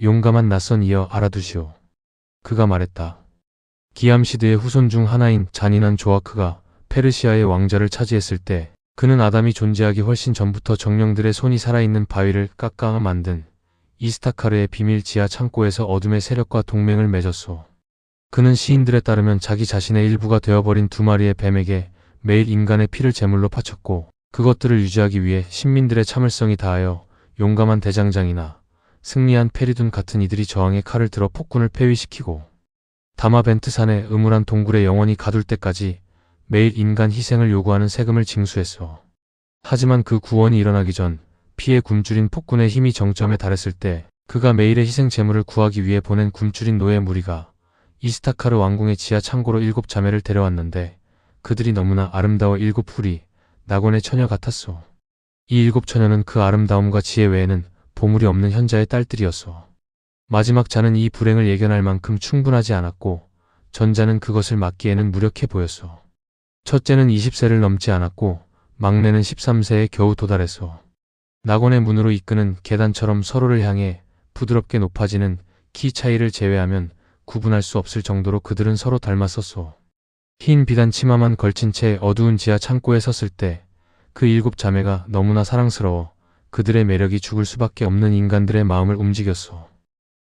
용감한 낯선 이여 알아두시오. 그가 말했다. 기암시드의 후손 중 하나인 잔인한 조아크가 페르시아의 왕자를 차지했을 때 그는 아담이 존재하기 훨씬 전부터 정령들의 손이 살아있는 바위를 깎아 만든 이스타카르의 비밀 지하 창고에서 어둠의 세력과 동맹을 맺었소. 그는 시인들에 따르면 자기 자신의 일부가 되어버린 두 마리의 뱀에게 매일 인간의 피를 제물로 바쳤고 그것들을 유지하기 위해 신민들의 참을성이 다하여 용감한 대장장이나 승리한 페리둔 같은 이들이 저항의 칼을 들어 폭군을 폐위시키고 다마벤트 산의 음울한 동굴에 영원히 가둘 때까지 매일 인간 희생을 요구하는 세금을 징수했소. 하지만 그 구원이 일어나기 전 피에 굶주린 폭군의 힘이 정점에 달했을 때 그가 매일의 희생 제물을 구하기 위해 보낸 굶주린 노예 무리가 이스타카르 왕궁의 지하 창고로 7 자매를 데려왔는데 그들이 너무나 아름다워 7 훌이 낙원의 처녀 같았소. 이 7 처녀는 그 아름다움과 지혜 외에는 보물이 없는 현자의 딸들이었소. 마지막 자는 이 불행을 예견할 만큼 충분하지 않았고 전자는 그것을 막기에는 무력해 보였소. 첫째는 20세를 넘지 않았고 막내는 13세에 겨우 도달했소. 낙원의 문으로 이끄는 계단처럼 서로를 향해 부드럽게 높아지는 키 차이를 제외하면 구분할 수 없을 정도로 그들은 서로 닮았었소. 흰 비단 치마만 걸친 채 어두운 지하 창고에 섰을 때 그 7 자매가 너무나 사랑스러워 그들의 매력이 죽을 수밖에 없는 인간들의 마음을 움직였소.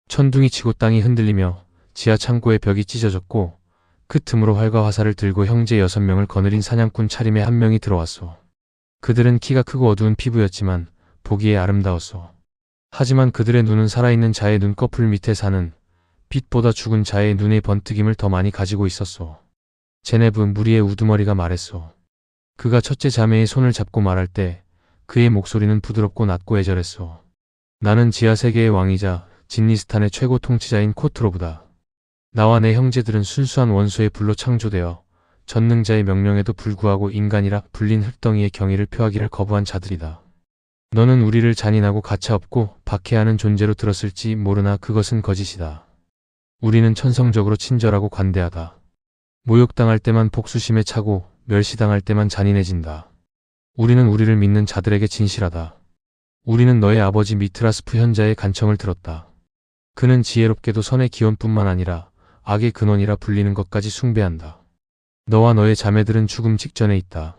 천둥이 치고 땅이 흔들리며 지하 창고의 벽이 찢어졌고 그 틈으로 활과 화살을 들고 형제 6명을 거느린 사냥꾼 차림의 한 명이 들어왔소. 그들은 키가 크고 어두운 피부였지만 보기에 아름다웠소. 하지만 그들의 눈은 살아있는 자의 눈꺼풀 밑에 사는 빛보다 죽은 자의 눈의 번뜩임을 더 많이 가지고 있었소. 제네브 무리의 우두머리가 말했소. 그가 첫째 자매의 손을 잡고 말할 때 그의 목소리는 부드럽고 낮고 애절했소. 나는 지하 세계의 왕이자 진리스탄의 최고 통치자인 코트로브다. 나와 내 형제들은 순수한 원소의 불로 창조되어 전능자의 명령에도 불구하고 인간이라 불린 흙덩이의 경의를 표하기를 거부한 자들이다. 너는 우리를 잔인하고 가차없고 박해하는 존재로 들었을지 모르나 그것은 거짓이다. 우리는 천성적으로 친절하고 관대하다. 모욕당할 때만 복수심에 차고 멸시당할 때만 잔인해진다. 우리는 우리를 믿는 자들에게 진실하다. 우리는 너의 아버지 미트라스프 현자의 간청을 들었다. 그는 지혜롭게도 선의 기원뿐만 아니라 악의 근원이라 불리는 것까지 숭배한다. 너와 너의 자매들은 죽음 직전에 있다.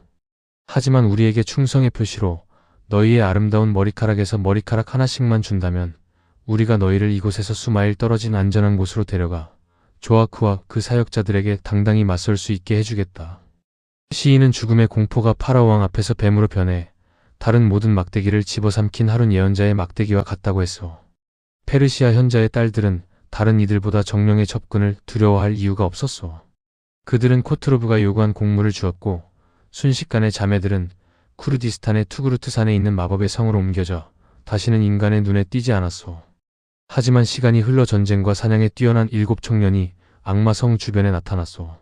하지만 우리에게 충성의 표시로 너희의 아름다운 머리카락에서 머리카락 하나씩만 준다면 우리가 너희를 이곳에서 수마일 떨어진 안전한 곳으로 데려가 조아크와 그 사역자들에게 당당히 맞설 수 있게 해주겠다. 시인은 죽음의 공포가 파라오 왕 앞에서 뱀으로 변해 다른 모든 막대기를 집어삼킨 하룬 예언자의 막대기와 같다고 했소. 페르시아 현자의 딸들은 다른 이들보다 정령의 접근을 두려워할 이유가 없었소. 그들은 코트로브가 요구한 공물을 주었고 순식간에 자매들은 쿠르디스탄의 투그루트 산에 있는 마법의 성으로 옮겨져 다시는 인간의 눈에 띄지 않았소. 하지만 시간이 흘러 전쟁과 사냥에 뛰어난 7 청년이 악마성 주변에 나타났소.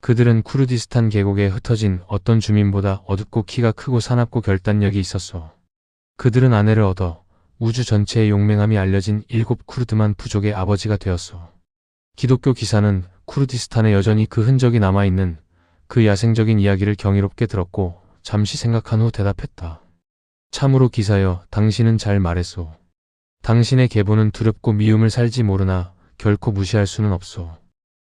그들은 쿠르디스탄 계곡에 흩어진 어떤 주민보다 어둡고 키가 크고 사납고 결단력이 있었소. 그들은 아내를 얻어 우주 전체의 용맹함이 알려진 7 쿠르드만 부족의 아버지가 되었소. 기독교 기사는 쿠르디스탄에 여전히 그 흔적이 남아있는 그 야생적인 이야기를 경이롭게 들었고 잠시 생각한 후 대답했다. 참으로 기사여, 당신은 잘 말했소. 당신의 계보는 두렵고 미움을 살지 모르나 결코 무시할 수는 없소.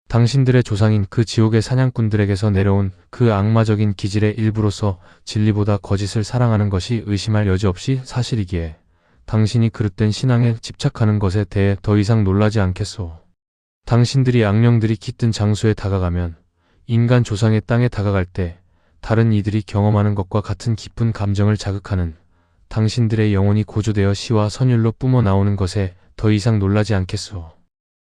당신들의 조상인 그 지옥의 사냥꾼들에게서 내려온 그 악마적인 기질의 일부로서 진리보다 거짓을 사랑하는 것이 의심할 여지 없이 사실이기에 당신이 그릇된 신앙에 집착하는 것에 대해 더 이상 놀라지 않겠소. 당신들이 악령들이 깃든 장소에 다가가면 인간 조상의 땅에 다가갈 때 다른 이들이 경험하는 것과 같은 깊은 감정을 자극하는 당신들의 영혼이 고조되어 시와 선율로 뿜어 나오는 것에 더 이상 놀라지 않겠소.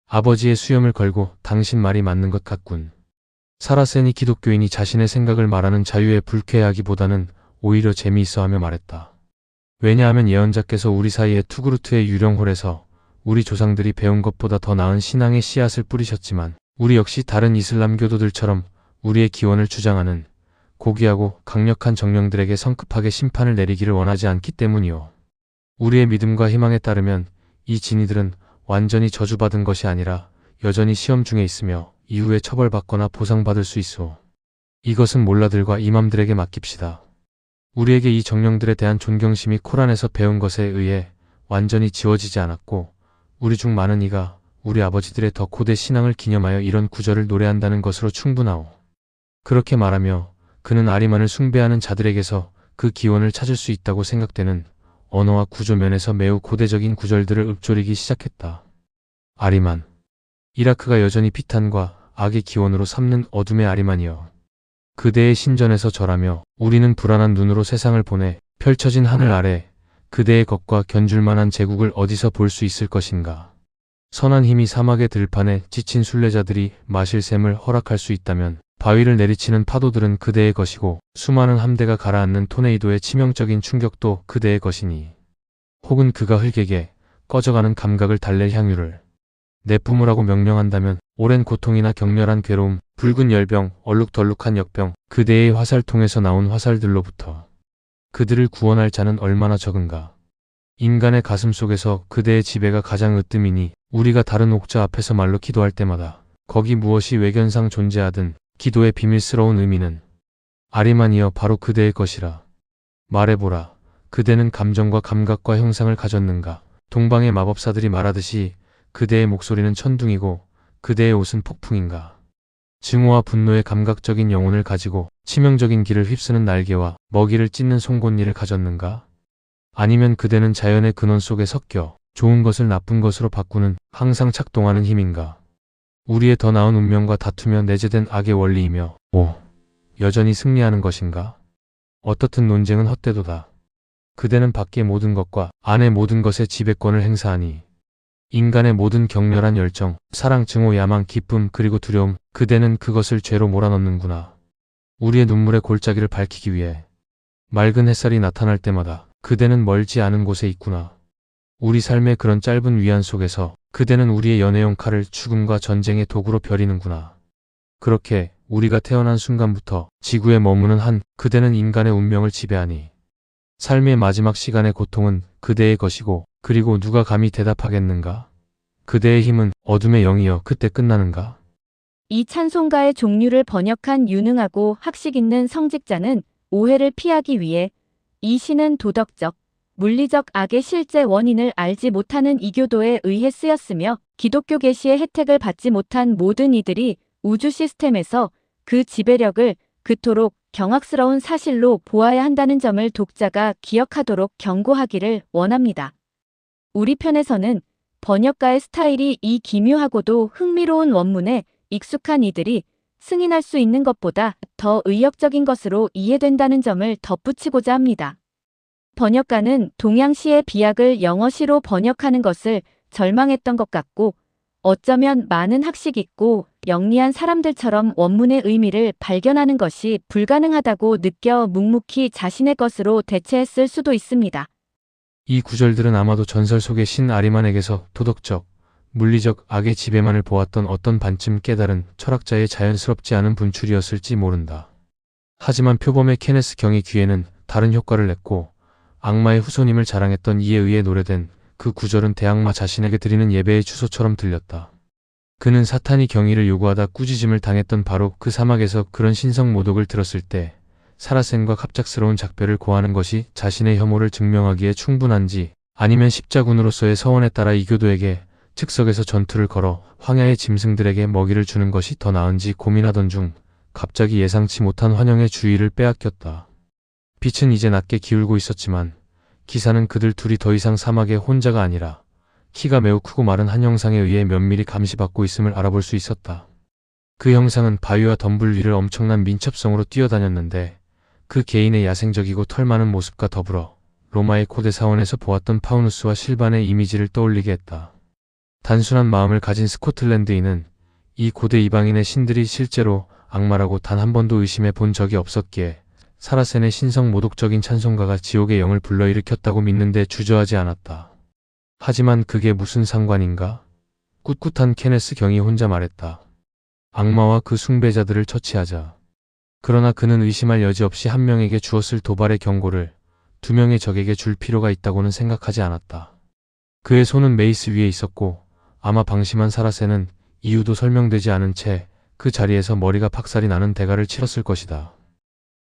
아버지의 수염을 걸고 당신 말이 맞는 것 같군. 사라센이 기독교인이 자신의 생각을 말하는 자유에 불쾌해하기보다는 오히려 재미있어하며 말했다. 왜냐하면 예언자께서 우리 사이에 투그루트의 유령홀에서 우리 조상들이 배운 것보다 더 나은 신앙의 씨앗을 뿌리셨지만 우리 역시 다른 이슬람교도들처럼 우리의 기원을 주장하는 고귀하고 강력한 정령들에게 성급하게 심판을 내리기를 원하지 않기 때문이요. 우리의 믿음과 희망에 따르면 이 진이들은 완전히 저주받은 것이 아니라 여전히 시험 중에 있으며 이후에 처벌받거나 보상받을 수 있소. 이것은 몰라들과 이맘들에게 맡깁시다. 우리에게 이 정령들에 대한 존경심이 코란에서 배운 것에 의해 완전히 지워지지 않았고 우리 중 많은 이가 우리 아버지들의 더 고대 신앙을 기념하여 이런 구절을 노래한다는 것으로 충분하오. 그렇게 말하며 그는 아리만을 숭배하는 자들에게서 그 기원을 찾을 수 있다고 생각되는 언어와 구조 면에서 매우 고대적인 구절들을 읊조리기 시작했다. 아리만. 이라크가 여전히 비탄과 악의 기원으로 삼는 어둠의 아리만이여. 그대의 신전에서 절하며 우리는 불안한 눈으로 세상을 보내 펼쳐진 하늘 아래 그대의 것과 견줄만한 제국을 어디서 볼 수 있을 것인가. 선한 힘이 사막의 들판에 지친 순례자들이 마실 샘을 허락할 수 있다면 바위를 내리치는 파도들은 그대의 것이고 수많은 함대가 가라앉는 토네이도의 치명적인 충격도 그대의 것이니. 혹은 그가 흙에게 꺼져가는 감각을 달랠 향유를 내뿜으라고 명령한다면 오랜 고통이나 격렬한 괴로움, 붉은 열병, 얼룩덜룩한 역병, 그대의 화살통에서 나온 화살들로부터 그들을 구원할 자는 얼마나 적은가. 인간의 가슴 속에서 그대의 지배가 가장 으뜸이니 우리가 다른 옥자 앞에서 말로 기도할 때마다 거기 무엇이 외견상 존재하든 기도의 비밀스러운 의미는 아리만이여 바로 그대의 것이라. 말해보라. 그대는 감정과 감각과 형상을 가졌는가. 동방의 마법사들이 말하듯이 그대의 목소리는 천둥이고 그대의 옷은 폭풍인가. 증오와 분노의 감각적인 영혼을 가지고 치명적인 길을 휩쓰는 날개와 먹이를 찢는 송곳니를 가졌는가? 아니면 그대는 자연의 근원 속에 섞여 좋은 것을 나쁜 것으로 바꾸는 항상 작동하는 힘인가? 우리의 더 나은 운명과 다투며 내재된 악의 원리이며 여전히 승리하는 것인가? 어떻든 논쟁은 헛되도다. 그대는 밖의 모든 것과 안의 모든 것의 지배권을 행사하니 인간의 모든 격렬한 열정, 사랑, 증오, 야망, 기쁨, 그리고 두려움, 그대는 그것을 죄로 몰아넣는구나. 우리의 눈물의 골짜기를 밝히기 위해 맑은 햇살이 나타날 때마다 그대는 멀지 않은 곳에 있구나. 우리 삶의 그런 짧은 위안 속에서 그대는 우리의 연애용 칼을 죽음과 전쟁의 도구로 벼리는구나. 그렇게 우리가 태어난 순간부터 지구에 머무는 한 그대는 인간의 운명을 지배하니 삶의 마지막 시간의 고통은 그대의 것이고 그리고 누가 감히 대답하겠는가? 그대의 힘은 어둠의 영이여 그때 끝나는가? 이 찬송가의 종류를 번역한 유능하고 학식 있는 성직자는 오해를 피하기 위해 이 시는 도덕적, 물리적 악의 실제 원인을 알지 못하는 이교도에 의해 쓰였으며 기독교 계시의 혜택을 받지 못한 모든 이들이 우주 시스템에서 그 지배력을 그토록 경악스러운 사실로 보아야 한다는 점을 독자가 기억하도록 경고하기를 원합니다. 우리 편에서는 번역가의 스타일이 이 기묘하고도 흥미로운 원문에 익숙한 이들이 승인할 수 있는 것보다 더 의역적인 것으로 이해된다는 점을 덧붙이고자 합니다. 번역가는 동양시의 비약을 영어시로 번역하는 것을 절망했던 것 같고 어쩌면 많은 학식 있고 영리한 사람들처럼 원문의 의미를 발견하는 것이 불가능하다고 느껴 묵묵히 자신의 것으로 대체했을 수도 있습니다. 이 구절들은 아마도 전설 속의 신 아리만에게서 도덕적, 물리적 악의 지배만을 보았던 어떤 반쯤 깨달은 철학자의 자연스럽지 않은 분출이었을지 모른다. 하지만 표범의 케네스 경의 귀에는 다른 효과를 냈고 악마의 후손임을 자랑했던 이에 의해 노래된 그 구절은 대악마 자신에게 드리는 예배의 주소처럼 들렸다. 그는 사탄이 경의를 요구하다 꾸짖음을 당했던 바로 그 사막에서 그런 신성 모독을 들었을 때 사라센과 갑작스러운 작별을 고하는 것이 자신의 혐오를 증명하기에 충분한지 아니면 십자군으로서의 서원에 따라 이교도에게 즉석에서 전투를 걸어 황야의 짐승들에게 먹이를 주는 것이 더 나은지 고민하던 중 갑자기 예상치 못한 환영의 주의를 빼앗겼다. 빛은 이제 낮게 기울고 있었지만 기사는 그들 둘이 더 이상 사막의 혼자가 아니라 키가 매우 크고 마른 한 형상에 의해 면밀히 감시받고 있음을 알아볼 수 있었다. 그 형상은 바위와 덤불 위를 엄청난 민첩성으로 뛰어다녔는데 그 개인의 야생적이고 털 많은 모습과 더불어 로마의 고대 사원에서 보았던 파우누스와 실반의 이미지를 떠올리게 했다. 단순한 마음을 가진 스코틀랜드인은 이 고대 이방인의 신들이 실제로 악마라고 단 한 번도 의심해 본 적이 없었기에 사라센의 신성 모독적인 찬송가가 지옥의 영을 불러일으켰다고 믿는데 주저하지 않았다. 하지만 그게 무슨 상관인가? 꿋꿋한 케네스 경이 혼자 말했다. 악마와 그 숭배자들을 처치하자. 그러나 그는 의심할 여지 없이 한 명에게 주었을 도발의 경고를 두 명의 적에게 줄 필요가 있다고는 생각하지 않았다. 그의 손은 메이스 위에 있었고 아마 방심한 사라센은 이유도 설명되지 않은 채 그 자리에서 머리가 박살이 나는 대가를 치렀을 것이다.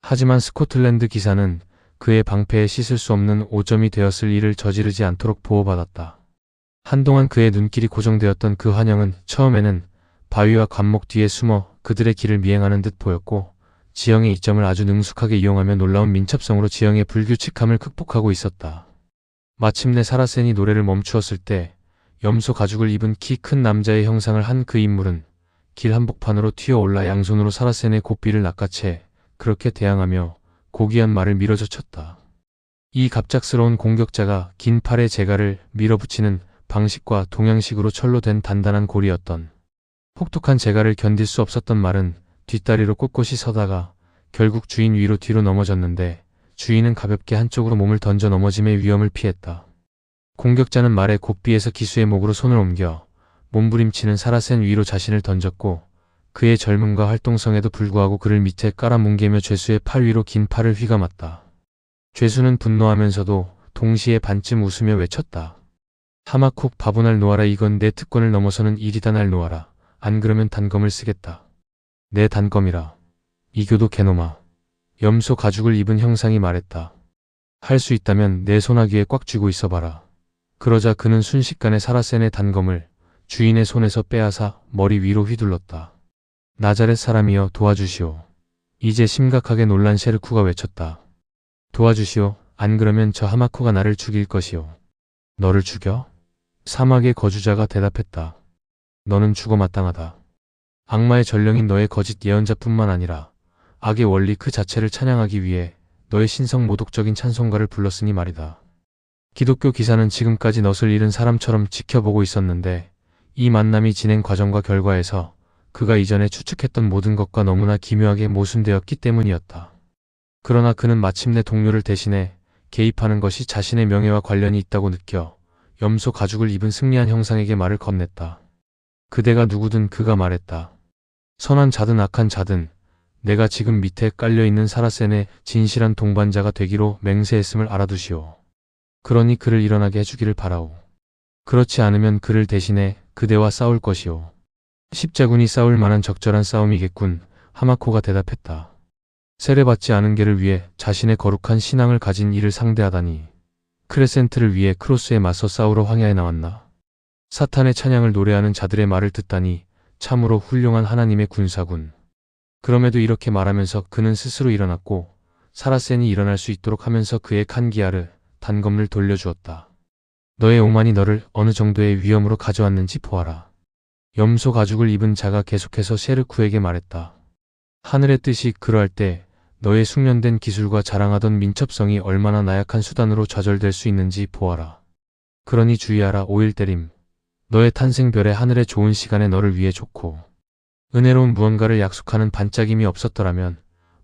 하지만 스코틀랜드 기사는 그의 방패에 씻을 수 없는 오점이 되었을 일을 저지르지 않도록 보호받았다. 한동안 그의 눈길이 고정되었던 그 환영은 처음에는 바위와 관목 뒤에 숨어 그들의 길을 미행하는 듯 보였고, 지형의 이점을 아주 능숙하게 이용하며 놀라운 민첩성으로 지형의 불규칙함을 극복하고 있었다. 마침내 사라센이 노래를 멈추었을 때 염소 가죽을 입은 키 큰 남자의 형상을 한 그 인물은 길 한복판으로 튀어올라 양손으로 사라센의 고삐를 낚아채 그렇게 대항하며 고귀한 말을 밀어젖혔다. 이 갑작스러운 공격자가 긴 팔에 재갈을 밀어붙이는 방식과 동양식으로 철로 된 단단한 골이었던. 혹독한 재갈을 견딜 수 없었던 말은 뒷다리로 꼿꼿이 서다가 결국 주인 위로 뒤로 넘어졌는데, 주인은 가볍게 한쪽으로 몸을 던져 넘어짐의 위험을 피했다. 공격자는 말의 고삐에서 기수의 목으로 손을 옮겨 몸부림치는 사라센 위로 자신을 던졌고, 그의 젊음과 활동성에도 불구하고 그를 밑에 깔아뭉개며 죄수의 팔 위로 긴 팔을 휘감았다. 죄수는 분노하면서도 동시에 반쯤 웃으며 외쳤다. 하마콕 바보날 놓아라. 이건 내 특권을 넘어서는 일이다. 날 놓아라. 안 그러면 단검을 쓰겠다. 내 단검이라. 이교도 개놈아. 염소 가죽을 입은 형상이 말했다. 할 수 있다면 내 소나귀에 꽉 쥐고 있어봐라. 그러자 그는 순식간에 사라센의 단검을 주인의 손에서 빼앗아 머리 위로 휘둘렀다. 나자렛 사람이여, 도와주시오. 이제 심각하게 놀란 셰르쿠가 외쳤다. 도와주시오. 안 그러면 저 하마코가 나를 죽일 것이오. 너를 죽여? 사막의 거주자가 대답했다. 너는 죽어 마땅하다. 악마의 전령인 너의 거짓 예언자뿐만 아니라 악의 원리 그 자체를 찬양하기 위해 너의 신성 모독적인 찬송가를 불렀으니 말이다. 기독교 기사는 지금까지 넋을 잃은 사람처럼 지켜보고 있었는데, 이 만남이 진행 과정과 결과에서 그가 이전에 추측했던 모든 것과 너무나 기묘하게 모순되었기 때문이었다. 그러나 그는 마침내 동료를 대신해 개입하는 것이 자신의 명예와 관련이 있다고 느껴 염소 가죽을 입은 승리한 형상에게 말을 건넸다. 그대가 누구든 그가 말했다. 선한 자든 악한 자든 내가 지금 밑에 깔려있는 사라센의 진실한 동반자가 되기로 맹세했음을 알아두시오. 그러니 그를 일어나게 해주기를 바라오. 그렇지 않으면 그를 대신해 그대와 싸울 것이오. 십자군이 싸울 만한 적절한 싸움이겠군. 하마코가 대답했다. 세례받지 않은 개를 위해 자신의 거룩한 신앙을 가진 이를 상대하다니. 크레센트를 위해 크로스에 맞서 싸우러 황야에 나왔나. 사탄의 찬양을 노래하는 자들의 말을 듣다니 참으로 훌륭한 하나님의 군사군. 그럼에도 이렇게 말하면서 그는 스스로 일어났고, 사라센이 일어날 수 있도록 하면서 그의 칸기아르 단검을 돌려주었다. 너의 오만이 너를 어느 정도의 위험으로 가져왔는지 보아라. 염소 가죽을 입은 자가 계속해서 셰르쿠에게 말했다. 하늘의 뜻이 그러할 때 너의 숙련된 기술과 자랑하던 민첩성이 얼마나 나약한 수단으로 좌절될 수 있는지 보아라. 그러니 주의하라. 5일 때림. 너의 탄생별에 하늘의 좋은 시간에 너를 위해 좋고 은혜로운 무언가를 약속하는 반짝임이 없었더라면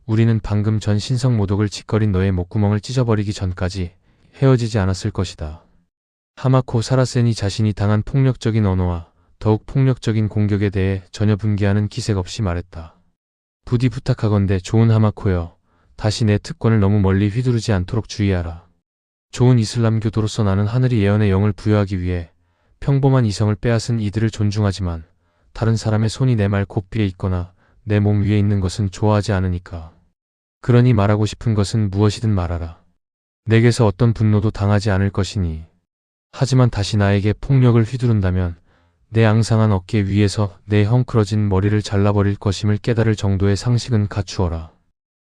우리는 방금 전 신성 모독을 짓거린 너의 목구멍을 찢어버리기 전까지 헤어지지 않았을 것이다. 하마코 사라센이 자신이 당한 폭력적인 언어와 더욱 폭력적인 공격에 대해 전혀 분개하는 기색 없이 말했다. 부디 부탁하건대 좋은 하마코여, 다시 내 특권을 너무 멀리 휘두르지 않도록 주의하라. 좋은 이슬람교도로서 나는 하늘이 예언의 영을 부여하기 위해 평범한 이성을 빼앗은 이들을 존중하지만 다른 사람의 손이 내 말 고삐에 있거나 내 몸 위에 있는 것은 좋아하지 않으니까. 그러니 말하고 싶은 것은 무엇이든 말하라. 내게서 어떤 분노도 당하지 않을 것이니. 하지만 다시 나에게 폭력을 휘두른다면 내 앙상한 어깨 위에서 내 헝클어진 머리를 잘라버릴 것임을 깨달을 정도의 상식은 갖추어라.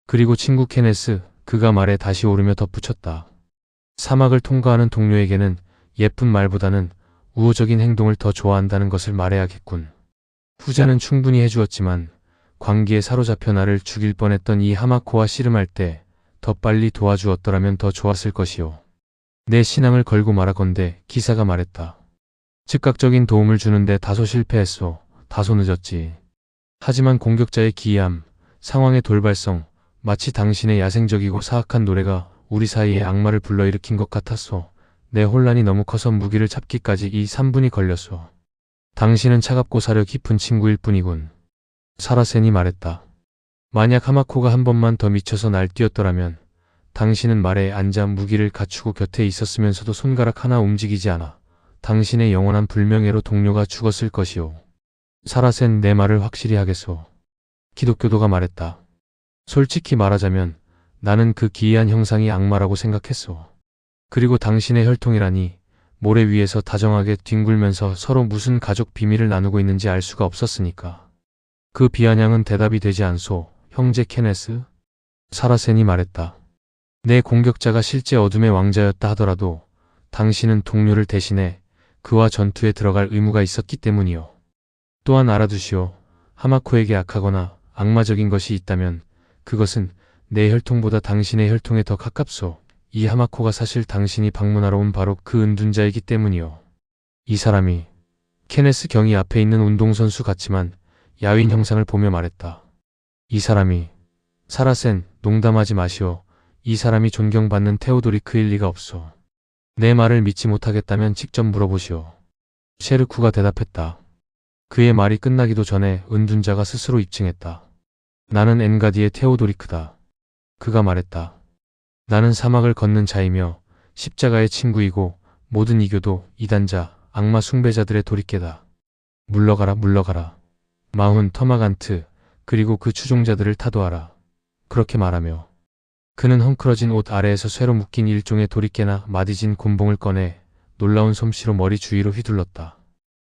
그리고 친구 케네스, 그가 말에 다시 오르며 덧붙였다. 사막을 통과하는 동료에게는 예쁜 말보다는 우호적인 행동을 더 좋아한다는 것을 말해야겠군. 후자는 충분히 해주었지만 광기에 사로잡혀 나를 죽일 뻔했던 이 하마코와 씨름할 때 더 빨리 도와주었더라면 더 좋았을 것이오. 내 신앙을 걸고 말하건대 기사가 말했다. 즉각적인 도움을 주는데 다소 실패했소. 다소 늦었지. 하지만 공격자의 기이함, 상황의 돌발성, 마치 당신의 야생적이고 사악한 노래가 우리 사이에 악마를 불러일으킨 것 같았소. 내 혼란이 너무 커서 무기를 잡기까지 이 3분이 걸렸소. 당신은 차갑고 사려 깊은 친구일 뿐이군. 사라센이 말했다. 만약 하마코가 한 번만 더 미쳐서 날뛰었더라면 당신은 말에 앉아 무기를 갖추고 곁에 있었으면서도 손가락 하나 움직이지 않아 당신의 영원한 불명예로 동료가 죽었을 것이오. 사라센, 내 말을 확실히 하겠소. 기독교도가 말했다. 솔직히 말하자면 나는 그 기이한 형상이 악마라고 생각했소. 그리고 당신의 혈통이라니 모래 위에서 다정하게 뒹굴면서 서로 무슨 가족 비밀을 나누고 있는지 알 수가 없었으니까. 그 비아냥은 대답이 되지 않소, 형제 케네스? 사라센이 말했다. 내 공격자가 실제 어둠의 왕자였다 하더라도 당신은 동료를 대신해 그와 전투에 들어갈 의무가 있었기 때문이요. 또한 알아두시오. 하마코에게 악하거나 악마적인 것이 있다면 그것은 내 혈통보다 당신의 혈통에 더 가깝소. 이 하마코가 사실 당신이 방문하러 온 바로 그 은둔자이기 때문이요. 이 사람이 케네스 경이 앞에 있는 운동선수 같지만 야윈 형상을 보며 말했다. 이 사람이 사라센, 농담하지 마시오. 이 사람이 존경받는 테오도리크일 리가 없소. 내 말을 믿지 못하겠다면 직접 물어보시오. 셰르쿠가 대답했다. 그의 말이 끝나기도 전에 은둔자가 스스로 입증했다. 나는 엔가디의 테오도리크다. 그가 말했다. 나는 사막을 걷는 자이며 십자가의 친구이고 모든 이교도 이단자, 악마 숭배자들의 도리깨다. 물러가라 물러가라. 마훈 터마간트 그리고 그 추종자들을 타도하라. 그렇게 말하며 그는 헝클어진 옷 아래에서 쇠로 묶인 일종의 도리깨나 마디진 곤봉을 꺼내 놀라운 솜씨로 머리 주위로 휘둘렀다.